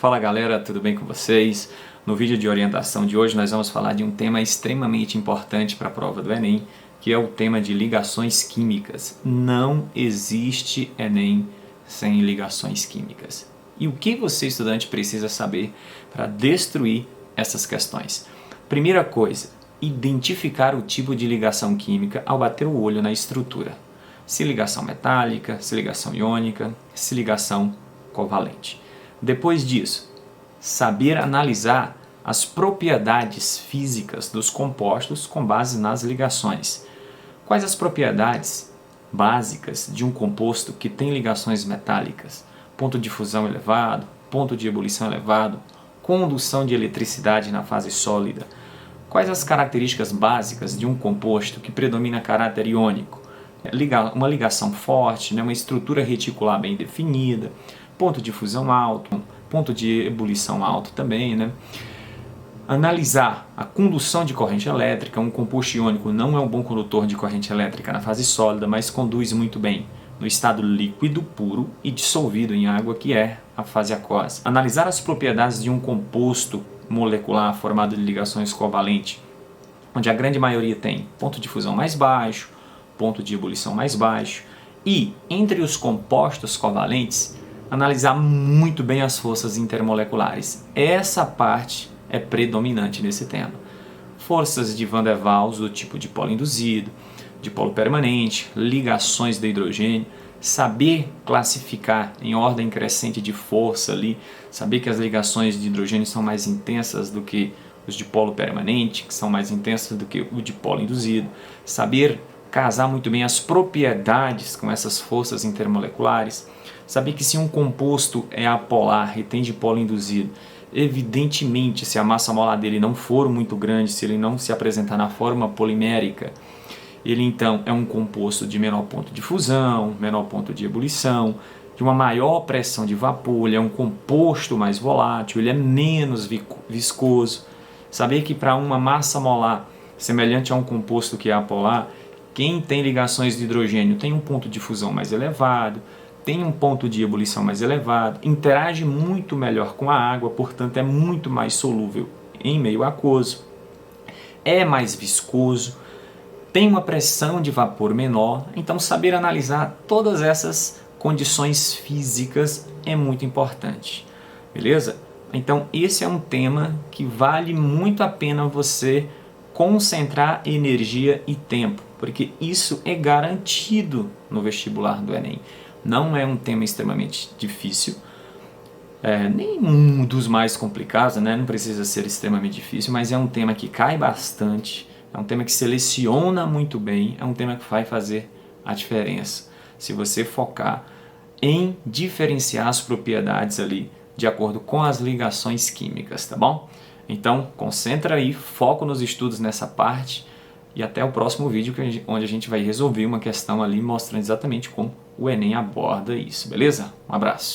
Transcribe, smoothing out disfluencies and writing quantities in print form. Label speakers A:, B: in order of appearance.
A: Fala galera, tudo bem com vocês? No vídeo de orientação de hoje nós vamos falar de um tema extremamente importante para a prova do Enem, que é o tema de ligações químicas. Não existe Enem sem ligações químicas. E o que você, estudante, precisa saber para destruir essas questões? Primeira coisa, identificar o tipo de ligação química ao bater o olho na estrutura. Se ligação metálica, se ligação iônica, se ligação covalente. Depois disso, saber analisar as propriedades físicas dos compostos com base nas ligações. Quais as propriedades básicas de um composto que tem ligações metálicas? Ponto de fusão elevado, ponto de ebulição elevado, condução de eletricidade na fase sólida. Quais as características básicas de um composto que predomina caráter iônico? Uma ligação forte, uma estrutura reticular bem definida, ponto de fusão alto, ponto de ebulição alto também, Analisar a condução de corrente elétrica. Um composto iônico não é um bom condutor de corrente elétrica na fase sólida, mas conduz muito bem no estado líquido puro e dissolvido em água, que é a fase aquosa. Analisar as propriedades de um composto molecular formado de ligações covalentes, onde a grande maioria tem ponto de fusão mais baixo, ponto de ebulição mais baixo, e entre os compostos covalentes, analisar muito bem as forças intermoleculares. Essa parte é predominante nesse tema. Forças de Van der Waals do tipo dipolo induzido, dipolo permanente, ligações de hidrogênio, saber classificar em ordem crescente de força ali, saber que as ligações de hidrogênio são mais intensas do que os dipolo permanente, que são mais intensas do que o dipolo induzido, saber casar muito bem as propriedades com essas forças intermoleculares, saber que se um composto é apolar e tem dipolo induzido, evidentemente se a massa molar dele não for muito grande, se ele não se apresentar na forma polimérica, ele então é um composto de menor ponto de fusão, menor ponto de ebulição, de uma maior pressão de vapor, ele é um composto mais volátil, ele é menos viscoso. Saber que para uma massa molar semelhante a um composto que é apolar, quem tem ligações de hidrogênio tem um ponto de fusão mais elevado, tem um ponto de ebulição mais elevado, interage muito melhor com a água, portanto é muito mais solúvel em meio aquoso, é mais viscoso, tem uma pressão de vapor menor. Então saber analisar todas essas condições físicas é muito importante, beleza? Então esse é um tema que vale muito a pena você concentrar energia e tempo, porque isso é garantido no vestibular do Enem. Não é um tema extremamente difícil, nem um dos mais complicados, não precisa ser extremamente difícil, mas é um tema que cai bastante, é um tema que seleciona muito bem, é um tema que vai fazer a diferença. Se você focar em diferenciar as propriedades ali de acordo com as ligações químicas, tá bom? Então, concentra aí, foco nos estudos nessa parte e até o próximo vídeo onde a gente vai resolver uma questão ali mostrando exatamente como o Enem aborda isso, beleza? Um abraço!